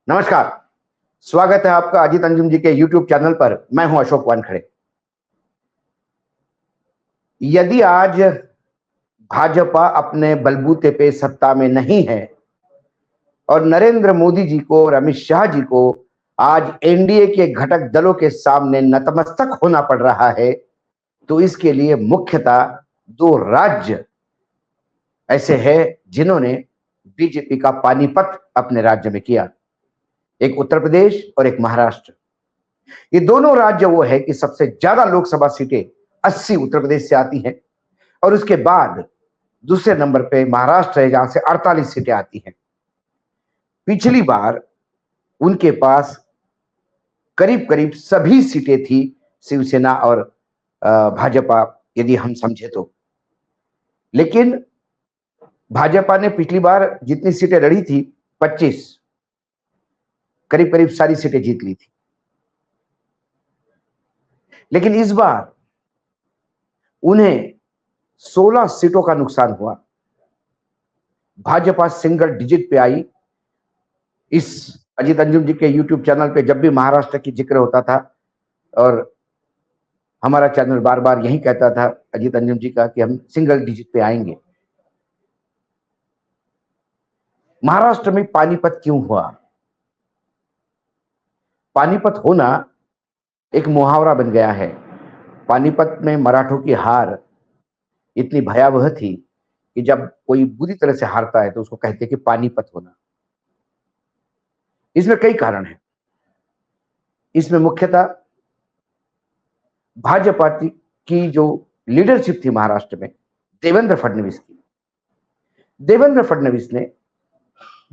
नमस्कार। स्वागत है आपका अजीत अंजुम जी के यूट्यूब चैनल पर। मैं हूं अशोक वानखड़े। यदि आज भाजपा अपने बलबूते पे सत्ता में नहीं है और नरेंद्र मोदी जी को और अमित शाह जी को आज एनडीए के घटक दलों के सामने नतमस्तक होना पड़ रहा है, तो इसके लिए मुख्यतः दो राज्य ऐसे हैं जिन्होंने बीजेपी का पानीपत अपने राज्य में किया। एक उत्तर प्रदेश और एक महाराष्ट्र। ये दोनों राज्य वो है कि सबसे ज्यादा लोकसभा सीटें 80 उत्तर प्रदेश से आती हैं और उसके बाद दूसरे नंबर पे महाराष्ट्र है जहां से 48 सीटें आती हैं। पिछली बार उनके पास करीब करीब सभी सीटें थी, शिवसेना और भाजपा, यदि हम समझे तो। लेकिन भाजपा ने पिछली बार जितनी सीटें लड़ी थी 25, करीब करीब सारी सीटें जीत ली थी। लेकिन इस बार उन्हें 16 सीटों का नुकसान हुआ। भाजपा सिंगल डिजिट पे आई। इस अजीत अंजुम जी के यूट्यूब चैनल पे जब भी महाराष्ट्र की जिक्र होता था और हमारा चैनल बार बार यही कहता था अजीत अंजुम जी का कि हम सिंगल डिजिट पे आएंगे। महाराष्ट्र में पानीपत क्यों हुआ? पानीपत होना एक मुहावरा बन गया है। पानीपत में मराठों की हार इतनी भयावह थी कि जब कोई बुरी तरह से हारता है तो उसको कहते हैं कि पानीपत होना। इसमें कई कारण हैं। इसमें मुख्यतः भाजपा की जो लीडरशिप थी महाराष्ट्र में, देवेंद्र फडणवीस की। देवेंद्र फडणवीस ने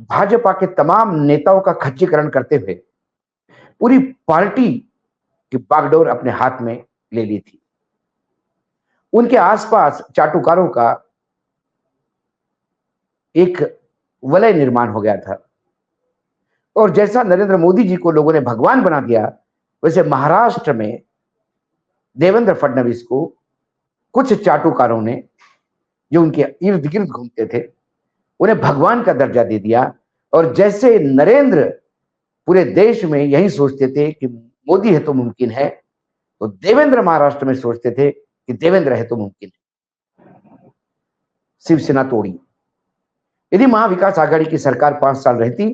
भाजपा के तमाम नेताओं का खच्चीकरण करते हुए पूरी पार्टी की बागडोर अपने हाथ में ले ली थी। उनके आसपास चाटुकारों का एक वलय निर्माण हो गया था और जैसा नरेंद्र मोदी जी को लोगों ने भगवान बना दिया, वैसे महाराष्ट्र में देवेंद्र फडणवीस को कुछ चाटुकारों ने, जो उनके इर्द गिर्द घूमते थे, उन्हें भगवान का दर्जा दे दिया। और जैसे नरेंद्र पूरे देश में यही सोचते थे कि मोदी है तो मुमकिन है, तो देवेंद्र महाराष्ट्र में सोचते थे कि देवेंद्र है तो मुमकिन है। शिवसेना तोड़ी। यदि महाविकास आघाड़ी की सरकार 5 साल रहती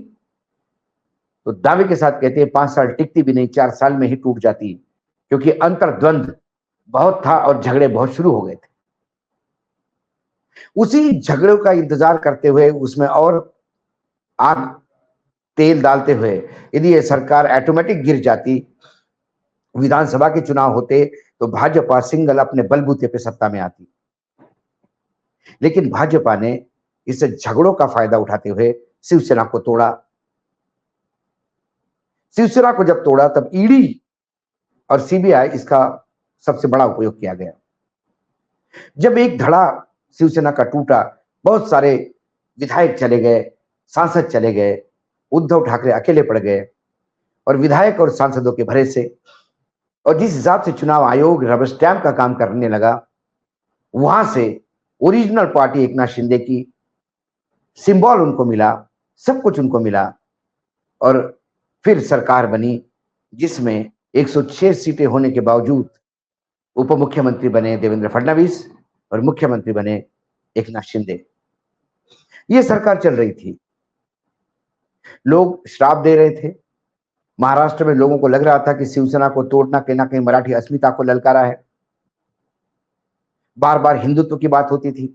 तो दावे के साथ कहते हैं 5 साल टिकती भी नहीं, 4 साल में ही टूट जाती, क्योंकि अंतर्द्वंद बहुत था और झगड़े बहुत शुरू हो गए थे। उसी झगड़ों का इंतजार करते हुए, उसमें और आग तेल डालते हुए, यदि ये सरकार ऑटोमेटिक गिर जाती, विधानसभा के चुनाव होते, तो भाजपा सिंगल अपने बलबूते पे सत्ता में आती। लेकिन भाजपा ने इस झगड़ों का फायदा उठाते हुए शिवसेना को तोड़ा। शिवसेना को जब तोड़ा तब ईडी और सीबीआई इसका सबसे बड़ा उपयोग किया गया। जब एक धड़ा शिवसेना का टूटा, बहुत सारे विधायक चले गए, सांसद चले गए, उद्धव ठाकरे अकेले पड़ गए और विधायक और सांसदों के भरे से, और जिस हिसाब से चुनाव आयोग रबर स्टैंप का काम करने लगा, वहां से ओरिजिनल पार्टी एकनाथ शिंदे की सिंबल उनको मिला, सब कुछ उनको मिला और फिर सरकार बनी, जिसमें 106 सीटें होने के बावजूद उप मुख्यमंत्री बने देवेंद्र फडणवीस और मुख्यमंत्री बने एकनाथ शिंदे। ये सरकार चल रही थी। लोग श्राप दे रहे थे। महाराष्ट्र में लोगों को लग रहा था कि शिवसेना को तोड़ना कहीं ना कहीं मराठी अस्मिता को ललकारा है। बार बार हिंदुत्व की बात होती थी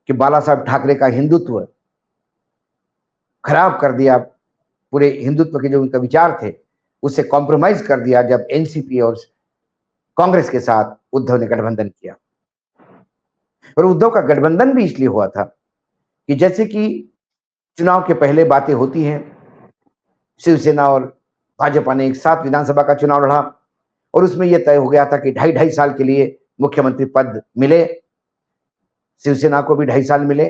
कि बाला साहब ठाकरे का हिंदुत्व खराब कर दिया, पूरे हिंदुत्व के जो उनका विचार थे उससे कॉम्प्रोमाइज कर दिया जब एनसीपी और कांग्रेस के साथ उद्धव ने गठबंधन किया। और उद्धव का गठबंधन भी इसलिए हुआ था कि जैसे कि चुनाव के पहले बातें होती हैं, शिवसेना और भाजपा ने एक साथ विधानसभा का चुनाव लड़ा और उसमें यह तय हो गया था कि 2.5 साल के लिए मुख्यमंत्री पद मिले, शिवसेना को भी 2.5 साल मिले।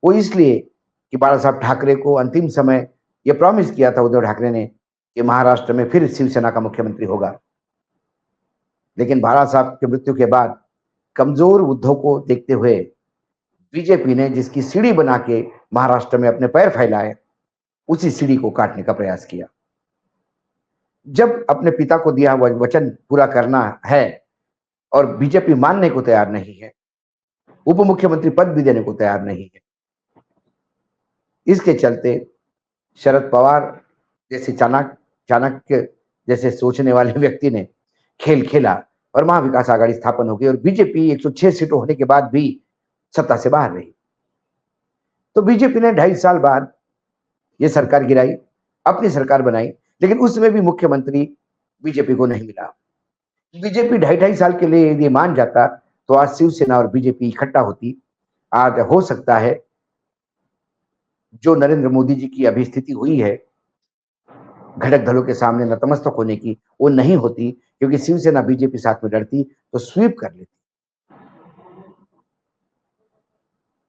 वो इसलिए कि बाला साहब ठाकरे को अंतिम समय यह प्रॉमिस किया था उद्धव ठाकरे ने कि महाराष्ट्र में फिर शिवसेना का मुख्यमंत्री होगा। लेकिन बाला साहब की मृत्यु के बाद कमजोर उद्धव को देखते हुए बीजेपी ने, जिसकी सीढ़ी बना के महाराष्ट्र में अपने पैर फैलाए, उसी सीढ़ी को काटने का प्रयास किया। जब अपने पिता को दिया हुआ वचन पूरा करना है और बीजेपी मानने को तैयार नहीं है, उप मुख्यमंत्री पद भी देने को तैयार नहीं है, इसके चलते शरद पवार जैसे चाणक्य जैसे सोचने वाले व्यक्ति ने खेल खेला और महाविकास आघाड़ी स्थापन हो गई और बीजेपी 106 सीटों होने के बाद भी सत्ता से बाहर रही। तो बीजेपी ने 2.5 साल बाद ये सरकार गिराई, अपनी सरकार बनाई, लेकिन उसमें भी मुख्यमंत्री बीजेपी को नहीं मिला। बीजेपी 2.5 साल के लिए यदि मान जाता तो आज शिवसेना और बीजेपी इकट्ठा होती। आज हो सकता है जो नरेंद्र मोदी जी की अभी स्थिति हुई है घटक दलों के सामने नतमस्तक होने की, वो नहीं होती, क्योंकि शिवसेना बीजेपी साथ में लड़ती तो स्वीप कर लेती।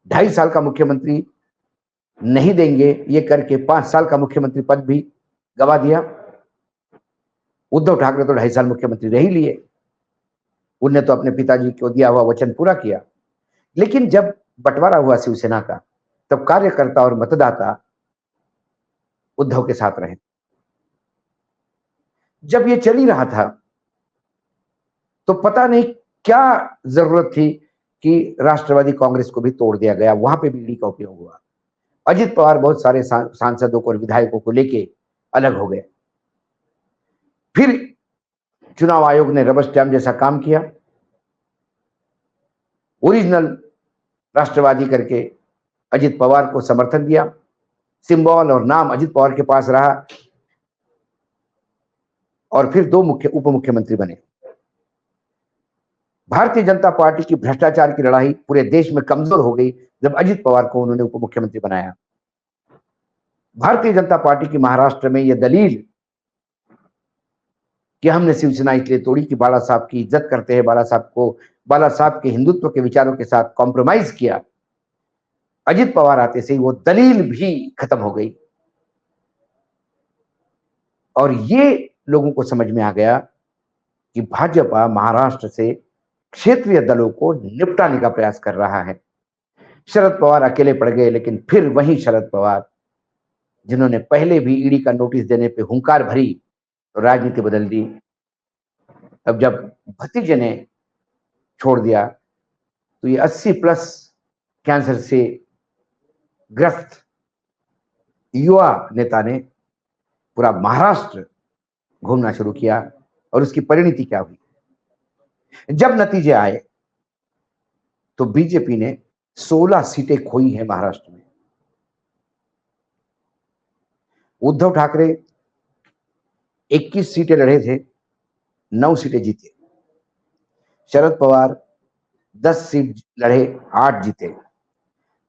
2.5 साल का मुख्यमंत्री नहीं देंगे ये करके 5 साल का मुख्यमंत्री पद भी गवा दिया। उद्धव ठाकरे तो 2.5 साल मुख्यमंत्री रह ही लिए, उनने तो अपने पिताजी को दिया हुआ वचन पूरा किया। लेकिन जब बंटवारा हुआ शिवसेना का, तब कार्यकर्ता और मतदाता उद्धव के साथ रहे। जब ये चल ही रहा था तो पता नहीं क्या जरूरत थी कि राष्ट्रवादी कांग्रेस को भी तोड़ दिया गया, वहां पे बीड़ी का उपयोग हुआ। अजित पवार बहुत सारे सांसदों को और विधायकों को लेके अलग हो गए। फिर चुनाव आयोग ने रबर स्टैम्प जैसा काम किया, ओरिजिनल राष्ट्रवादी करके अजित पवार को समर्थन दिया, सिंबल और नाम अजित पवार के पास रहा और फिर 2 उप मुख्यमंत्री बने। भारतीय जनता पार्टी की भ्रष्टाचार की लड़ाई पूरे देश में कमजोर हो गई जब अजित पवार को उन्होंने उप मुख्यमंत्री बनाया। भारतीय जनता पार्टी की महाराष्ट्र में यह दलील कि हमने शिवसेना इसलिए तोड़ी कि बाला साहब की इज्जत करते हैं, बाला साहब के हिंदुत्व के विचारों के साथ कॉम्प्रोमाइज किया, अजित पवार आते से ही वो दलील भी खत्म हो गई। और ये लोगों को समझ में आ गया कि भाजपा महाराष्ट्र से क्षेत्रीय दलों को निपटाने का प्रयास कर रहा है। शरद पवार अकेले पड़ गए, लेकिन फिर वही शरद पवार जिन्होंने पहले भी ईडी का नोटिस देने पे हुंकार भरी तो राजनीति बदल दी। अब जब भतीजे ने छोड़ दिया तो ये 80+ कैंसर से ग्रस्त युवा नेता ने पूरा महाराष्ट्र घूमना शुरू किया और उसकी परिणति क्या हुई? जब नतीजे आए तो बीजेपी ने 16 सीटें खोई हैं महाराष्ट्र में। उद्धव ठाकरे 21 सीटें लड़े थे, 9 सीटें जीते। शरद पवार 10 सीट लड़े, 8 जीते।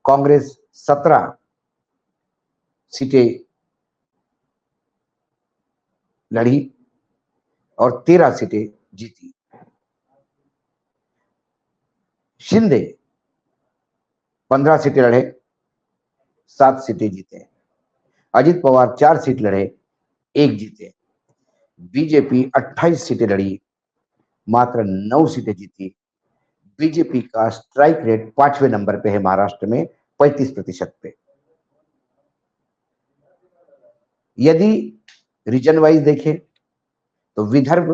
कांग्रेस 17 सीटें लड़ी और 13 सीटें जीती। शिंदे 15 सीटें लड़े, 7 सीटें जीते। अजित पवार 4 सीट लड़े, 1 जीते। बीजेपी 28 सीटें लड़ी, मात्र 9 सीटें जीती। बीजेपी का स्ट्राइक रेट 5वें नंबर पे है महाराष्ट्र में, 35% पे। यदि रीजन वाइज देखें तो विदर्भ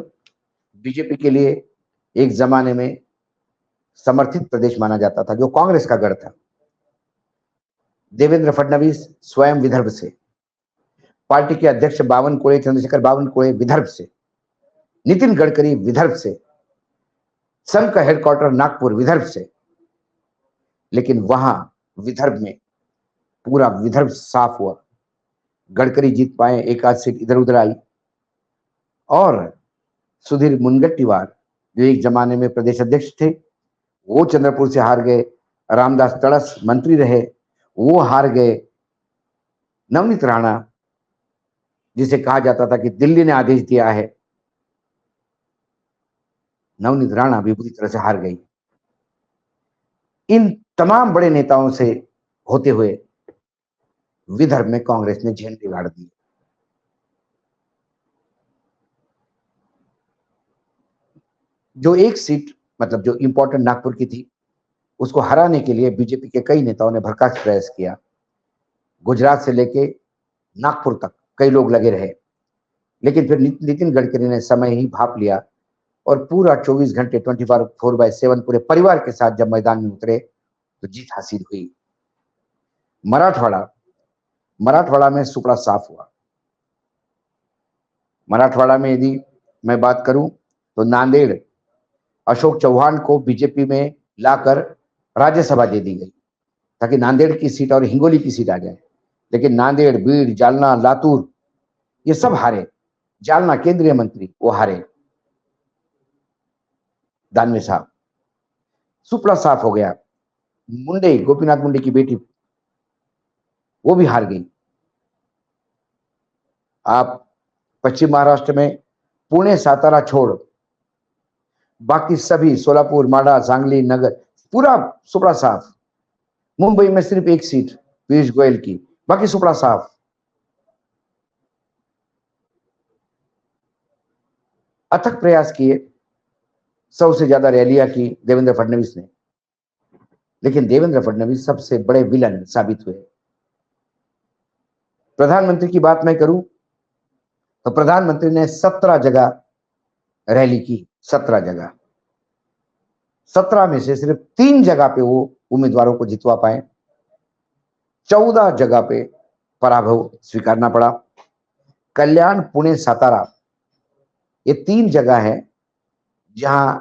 बीजेपी के लिए एक जमाने में समर्थित प्रदेश माना जाता था, जो कांग्रेस का गढ़ था। देवेंद्र फडणवीस स्वयं विदर्भ से, पार्टी के अध्यक्ष चंद्रशेखर बावनकुळे विदर्भ से, नितिन गडकरी विदर्भ से, संघ का हेडक्वार्टर नागपुर विदर्भ से। लेकिन वहां विदर्भ में पूरा विदर्भ साफ हुआ। गडकरी जीत पाए, 1 आध सीट इधर उधर आई। और सुधीर मुनगंटीवार जो एक जमाने में प्रदेश अध्यक्ष थे, वो चंद्रपुर से हार गए। रामदास तड़स मंत्री रहे, वो हार गए। नवनीत राणा, जिसे कहा जाता था कि दिल्ली ने आदेश दिया है, नवनीत राणा भी बुरी तरह से हार गई। इन तमाम बड़े नेताओं से होते हुए विदर्भ में कांग्रेस ने झंडे गाड़ दिए। जो एक सीट मतलब जो इंपॉर्टेंट नागपुर की थी, उसको हराने के लिए बीजेपी के कई नेताओं ने भरकास प्रयास किया। गुजरात से लेके नागपुर तक कई लोग लगे रहे, लेकिन फिर नितिन गडकरी ने समय ही भाप लिया और पूरा 24 घंटे 24/7 पूरे परिवार के साथ जब मैदान में उतरे तो जीत हासिल हुई। मराठवाड़ा मराठवाड़ा में सुपड़ा साफ हुआ। मराठवाड़ा में यदि मैं बात करूं तो नांदेड़ अशोक चौहान को बीजेपी में लाकर राज्यसभा दे दी गई ताकि नांदेड़ की सीट और हिंगोली की सीट आ जाए, लेकिन नांदेड़, बीड़, जालना, लातूर ये सब हारे। जालना केंद्रीय मंत्री वो हारे, दानवे साहब। सुपड़ा साफ हो गया। मुंडे, गोपीनाथ मुंडे की बेटी वो भी हार गई। आप पश्चिम महाराष्ट्र में पुणे, सातारा छोड़ बाकी सभी, सोलापुर, माडा, सांगली, नगर, पूरा सुपड़ा साफ। मुंबई में सिर्फ एक सीट पीयूष गोयल की, बाकी सुपड़ा साफ। अथक प्रयास किए, 100 से ज्यादा रैलियां की देवेंद्र फडणवीस ने, लेकिन देवेंद्र फडणवीस सबसे बड़े विलन साबित हुए। प्रधानमंत्री की बात मैं करूं तो प्रधानमंत्री ने 17 जगह रैली की, 17 जगह। 17 में से सिर्फ 3 जगह पे वो उम्मीदवारों को जितवा पाए, 14 जगह पे पराभव स्वीकारना पड़ा। कल्याण, पुणे, सातारा ये 3 जगह है जहां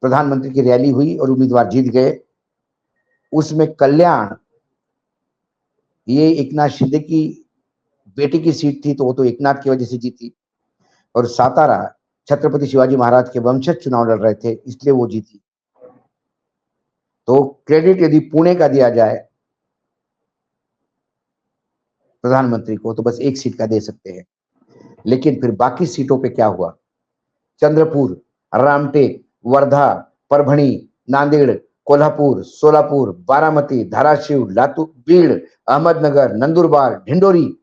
प्रधानमंत्री की रैली हुई और उम्मीदवार जीत गए। उसमें कल्याण ये एकनाथ शिंदे की बेटी की सीट थी तो वो तो एकनाथ की वजह से जीती, और सातारा छत्रपति शिवाजी महाराज के वंशज चुनाव लड़ रहे थे इसलिए वो जीती। तो क्रेडिट यदि पुणे का दिया जाए प्रधानमंत्री को तो बस एक सीट का दे सकते हैं, लेकिन फिर बाकी सीटों पे क्या हुआ? चंद्रपुर, रामटेक, वर्धा, परभणी, नांदेड़, कोल्हापुर, सोलापुर, बारामती, धाराशिव, लातूर, बीड़, अहमदनगर, नंदुरबार, ढिंडोरी,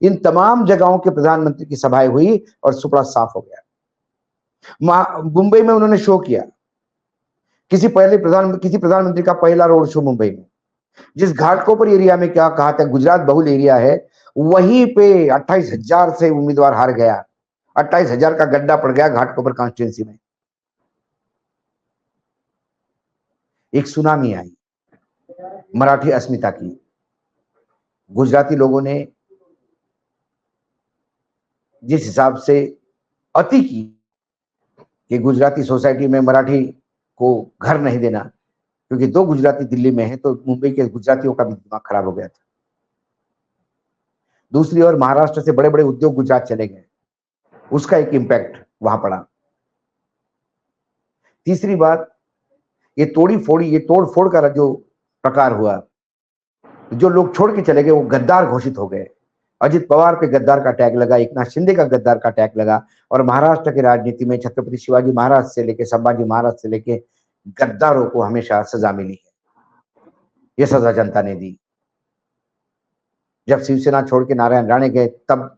इन तमाम जगहों के प्रधानमंत्री की सभाएं हुई और सुपड़ा साफ हो गया। मुंबई में उन्होंने शो किया, किसी प्रधानमंत्री का पहला रोड शो मुंबई में, जिस घाटकोपर एरिया में क्या कहा था गुजरात बहुल एरिया है, वहीं पे 28,000 से उम्मीदवार हार गया। 28,000 का गड्ढा पड़ गया घाटकोपर कॉन्स्टिट्यूंसी में। एक सुनामी आई मराठी अस्मिता की। गुजराती लोगों ने जिस हिसाब से अति की कि गुजराती सोसाइटी में मराठी को घर नहीं देना, क्योंकि 2 गुजराती दिल्ली में हैं तो मुंबई के गुजरातियों का भी दिमाग खराब हो गया था। दूसरी ओर महाराष्ट्र से बड़े बड़े उद्योग गुजरात चले गए, उसका एक इंपैक्ट वहां पड़ा। तीसरी बात, ये तोड़ फोड़ का जो प्रकार हुआ, जो लोग छोड़ के चले गए वो गद्दार घोषित हो गए। अजित पवार पे गद्दार का टैग लगा, एकनाथ शिंदे का गद्दार का टैग लगा, और महाराष्ट्र की राजनीति में छत्रपति शिवाजी महाराज से लेके संभाजी महाराज से लेके गद्दारों को हमेशा सजा मिली है। ये सजा जनता ने दी। जब शिवसेना छोड़ के नारायण राणे गए तब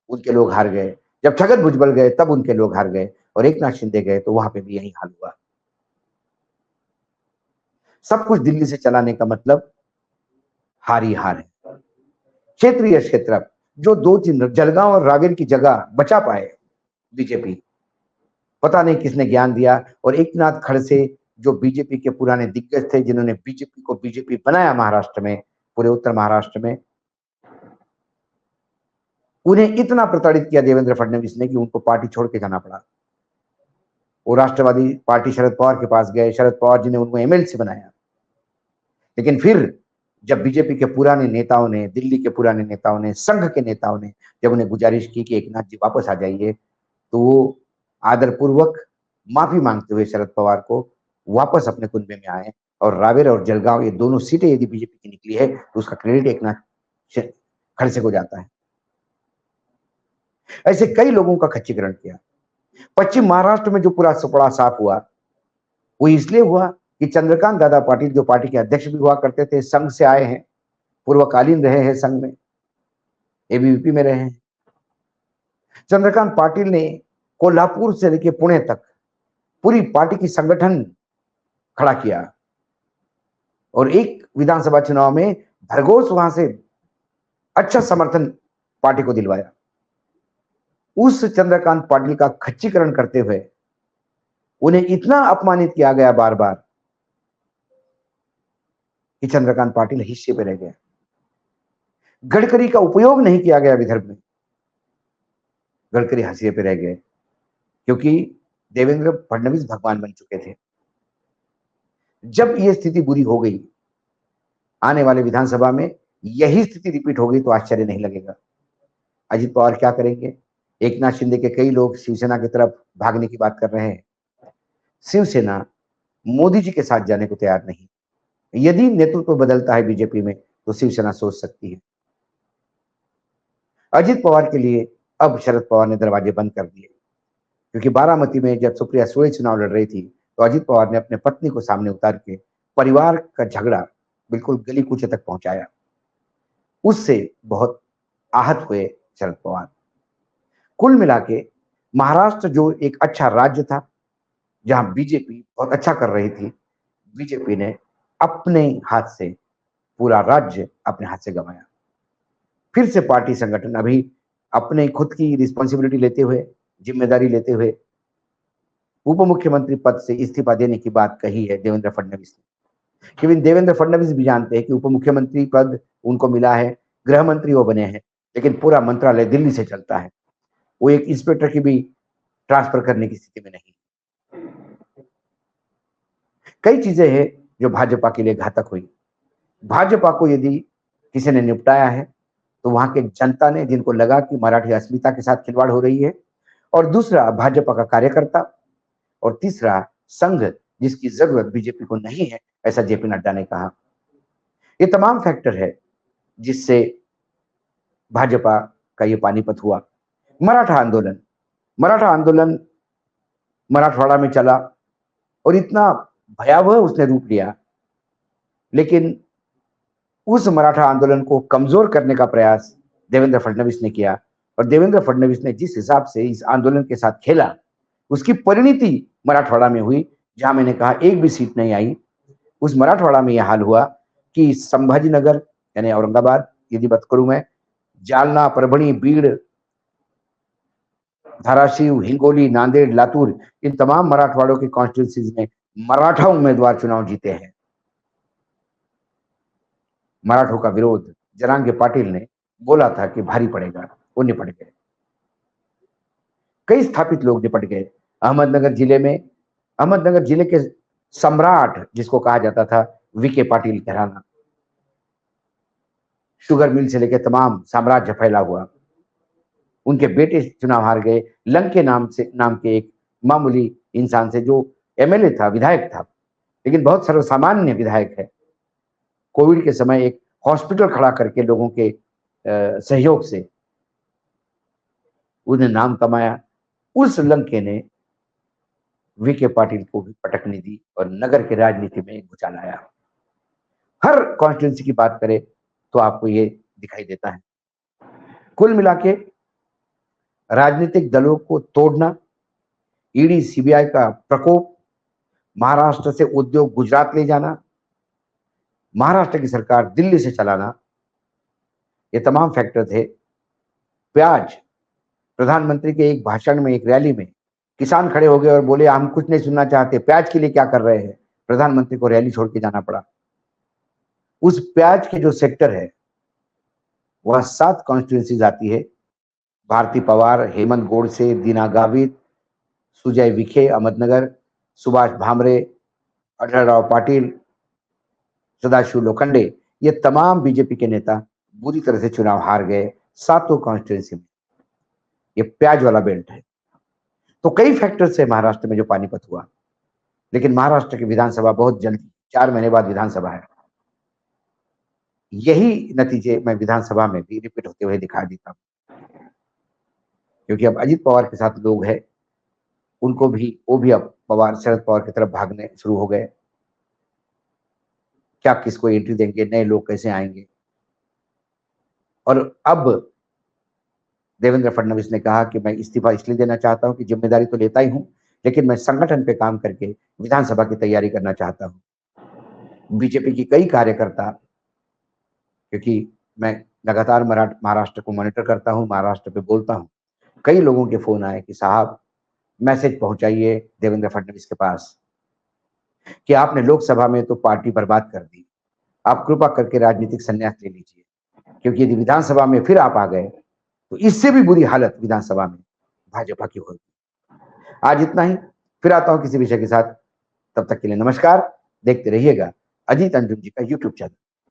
उनके लोग हार गए, जब छगन भुजबल गए तब उनके लोग हार गए, और एकनाथ शिंदे गए तो वहां पे भी यही हाल हुआ। सब कुछ दिल्ली से चलाने का मतलब हार ही हार है। क्षेत्रीय क्षेत्र जो 2 जलगांव और रावेर की जगह बचा पाए बीजेपी, पता नहीं किसने ज्ञान दिया। और एकनाथ खड़से जो बीजेपी के पुराने दिग्गज थे, जिन्होंने बीजेपी को बीजेपी बनाया महाराष्ट्र में, पूरे उत्तर महाराष्ट्र में, उन्हें इतना प्रताड़ित किया देवेंद्र फडणवीस ने कि उनको पार्टी छोड़ के जाना पड़ा। वो राष्ट्रवादी पार्टी शरद पवार के पास गए, शरद पवार जी ने उनको एमएलसी बनाया। लेकिन फिर जब बीजेपी के पुराने नेताओं ने, दिल्ली के पुराने नेताओं ने, संघ के नेताओं ने जब उन्हें गुजारिश की कि एकनाथ जी वापस आ जाइए, तो वो आदरपूर्वक माफी मांगते हुए शरद पवार को वापस अपने कुनबे में आए। और रावेर और जलगांव ये दोनों सीटें यदि बीजेपी की निकली है तो उसका क्रेडिट एकनाथ खड़से को जाता है। ऐसे कई लोगों का खच्चीकरण किया। पश्चिम महाराष्ट्र में जो पूरा सुपड़ा साफ हुआ वो इसलिए हुआ कि चंद्रकांत दादा पाटिल जो पार्टी के अध्यक्ष भी हुआ करते थे, संघ से आए हैं, पूर्वकालीन रहे हैं संघ में, एबीवीपी में रहे हैं। चंद्रकांत पाटिल ने कोल्हापुर से लेकर पुणे तक पूरी पार्टी की संगठन खड़ा किया, और एक विधानसभा चुनाव में भरघोष वहां से अच्छा समर्थन पार्टी को दिलवाया। उस चंद्रकांत पाटिल का खच्चीकरण करते हुए उन्हें इतना अपमानित किया गया बार बार कि चंद्रकांत पाटिल हिस्से पे रह गए। गडकरी का उपयोग नहीं किया गया विदर्भ में, गडकरी हाशिए पे रह गए क्योंकि देवेंद्र फडणवीस भगवान बन चुके थे। जब यह स्थिति बुरी हो गई, आने वाले विधानसभा में यही स्थिति रिपीट हो गई तो आश्चर्य नहीं लगेगा। अजित पवार क्या करेंगे? एकनाथ शिंदे के कई लोग शिवसेना की तरफ भागने की बात कर रहे हैं। शिवसेना मोदी जी के साथ जाने को तैयार नहीं। यदि नेतृत्व बदलता है बीजेपी में तो शिवसेना सोच सकती है। अजित पवार के लिए अब शरद पवार ने दरवाजे बंद कर दिए, क्योंकि बारामती में जब सुप्रिया सुले चुनाव लड़ रही थी तो अजित पवार ने अपने पत्नी को सामने उतार के परिवार का झगड़ा बिल्कुल गली कूचे तक पहुंचाया। उससे बहुत आहत हुए शरद पवार। कुल मिला के महाराष्ट्र जो एक अच्छा राज्य था, जहां बीजेपी बहुत अच्छा कर रही थी, बीजेपी ने अपने हाथ से पूरा राज्य अपने हाथ से गंवाया। फिर से पार्टी संगठन अभी अपने खुद की रिस्पॉन्सिबिलिटी लेते हुए, जिम्मेदारी लेते हुए उप मुख्यमंत्री पद से इस्तीफा देने की बात कही है देवेंद्र फडणवीस ने। क्योंकि देवेंद्र फडणवीस भी जानते हैं कि उप मुख्यमंत्री पद उनको मिला है, गृह मंत्री वो बने हैं, लेकिन पूरा मंत्रालय दिल्ली से चलता है। वो एक इंस्पेक्टर की भी ट्रांसफर करने की स्थिति में नहीं। कई चीजें हैं जो भाजपा के लिए घातक हुई। भाजपा को यदि किसी ने निपटाया है तो वहां के जनता ने, जिनको लगा कि मराठी अस्मिता के साथ खिलवाड़ हो रही है, और दूसरा भाजपा का कार्यकर्ता, और तीसरा संघ, जिसकी जरूरत बीजेपी को नहीं है, ऐसा जेपी नड्डा ने कहा। ये तमाम फैक्टर है जिससे भाजपा का ये पानीपत हुआ। मराठा आंदोलन, मराठा आंदोलन मराठवाड़ा में चला और इतना भयावह उसने रूप लिया, लेकिन उस मराठा आंदोलन को कमजोर करने का प्रयास देवेंद्र फडणवीस ने किया। और देवेंद्र फडणवीस ने जिस हिसाब से इस आंदोलन के साथ खेला, उसकी परिणति मराठवाड़ा में हुई, जहां मैंने कहा एक भी सीट नहीं आई। उस मराठवाड़ा में यह हाल हुआ कि संभाजीनगर यानी औरंगाबाद, यदि बात करूं मैं, जालना, परभणी, बीड़, धाराशिव, हिंगोली, नांदेड़, लातूर, इन तमाम मराठवाड़ों की कॉन्स्टिट्यूंसीज में मराठा उम्मीदवार चुनाव जीते हैं। मराठों का विरोध जरांगे पाटिल ने बोला था कि भारी पड़ेगा, वो निपट गए। कई स्थापित लोग निपट गए। अहमदनगर जिले के सम्राट जिसको कहा जाता था, वीके पाटिल घराना, शुगर मिल से लेकर तमाम साम्राज्य फैला हुआ, उनके बेटे चुनाव हार गए। लंके नाम के एक मामूली इंसान से, जो एमएलए था, विधायक था, लेकिन बहुत सर्वसामान्य विधायक है। कोविड के समय एक हॉस्पिटल खड़ा करके लोगों के सहयोग से उन्हें नाम कमाया। उस लंके ने वीके पाटिल को भी पटकनी दी और नगर की राजनीति में एक भूचाल आया। हर कॉन्स्टिट्यूंसी की बात करें तो आपको ये दिखाई देता है। कुल मिला के राजनीतिक दलों को तोड़ना, ईडी सीबीआई का प्रकोप, महाराष्ट्र से उद्योग गुजरात ले जाना, महाराष्ट्र की सरकार दिल्ली से चलाना, ये तमाम फैक्टर थे। प्याज, प्रधानमंत्री के एक भाषण में, एक रैली में किसान खड़े हो गए और बोले हम कुछ नहीं सुनना चाहते, प्याज के लिए क्या कर रहे हैं। प्रधानमंत्री को रैली छोड़ के जाना पड़ा। उस प्याज के जो सेक्टर है वह 7 कॉन्स्टिट्यूंसीज आती है। भारती पवार, हेमंत गोडसे, दीना गावित, सुजय विखे अहमदनगर, सुभाष भामरे, अटलराव पाटिल, सदाशिव लोखंडे, ये तमाम बीजेपी के नेता बुरी तरह से चुनाव हार गए 7 कॉन्स्टिट्यूंसी में। ये प्याज वाला बेल्ट है। तो कई फैक्टर से महाराष्ट्र में जो पानीपत हुआ, लेकिन महाराष्ट्र की विधानसभा बहुत जल्दी, 4 महीने बाद विधानसभा है। यही नतीजे मैं विधानसभा में भी रिपीट होते हुए दिखा देता हूं, क्योंकि अब अजित पवार के साथ लोग हैं, उनको भी, वो भी अब शरद पवार की तरफ भागने शुरू हो गए। क्या किसको एंट्री देंगे, नए लोग कैसे आएंगे। और अब देवेंद्र फडणवीस ने कहा कि मैं इस्तीफा इसलिए देना चाहता हूं कि जिम्मेदारी तो लेता ही हूं, लेकिन मैं संगठन पे काम करके विधानसभा की तैयारी करना चाहता हूं। बीजेपी की कई कार्यकर्ता, क्योंकि मैं लगातार महाराष्ट्र को मॉनिटर करता हूँ, महाराष्ट्र पे बोलता हूँ। कई लोगों के फोन आए कि साहब मैसेज पहुंचाइए देवेंद्र फडणवीस के पास कि आपने लोकसभा में तो पार्टी बर्बाद कर दी, आप कृपा करके राजनीतिक संन्यास ले लीजिए, क्योंकि यदि विधानसभा में फिर आप आ गए तो इससे भी बुरी हालत विधानसभा में भाजपा की होगी। आज इतना ही, फिर आता हूं किसी विषय के साथ। तब तक के लिए नमस्कार। देखते रहिएगा अजीत अंजुम जी का यूट्यूब चैनल।